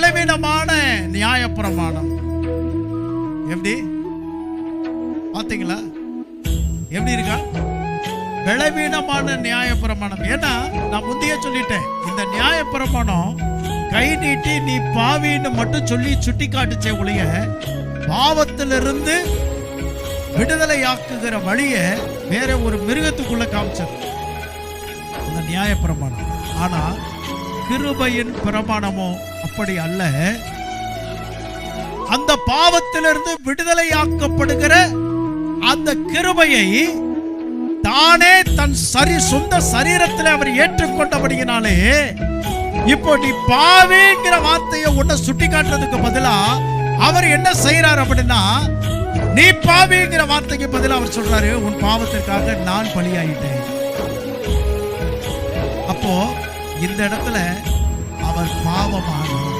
பலவீனமான நியாயப்பிரமாணம். எப்படி பாத்தீங்களா? எப்படி இருக்கா? பலவீனமான நியாயப்பிரமாணம். ஏன்னா நான் முந்தைய சொல்லிட்டேன், இந்த நியாயப்பிரமாணம் கை நீட்டி நீ பாவின்னு மட்டும் சொல்லி சுட்டி காட்டுச்சே ஒழிய பாவத்திலிருந்து விடுதலையாக்குகிற வழிய வேற ஒரு மிருகத்துக்குள்ள காமிச்சது அந்த நியாயப்பிரமாணம். ஆனா கிருபையின் பிரமாணமோ அப்படி அல்ல. அந்த பாவத்திலிருந்து விடுதலையாக்கப்படுகிற அந்த கிருபையை தானே தன் சொந்த சரீரத்தில் அவர் ஏற்றுக்கொண்டபடியினாலே இப்போ நீ பாவிங்கிற வார்த்தையை உன்னை சுட்டி காட்டுறதுக்கு பதிலா அவர் என்ன செய்யறாரு அப்படின்னா, நீ பாவிங்கிற வார்த்தைக்கு பதிலா அவர் சொல்றாரு, உன் பாவத்திற்காக நான் பலியாயிட்டேன். அப்போ இந்த இடத்துல அவர் பாவமானார்.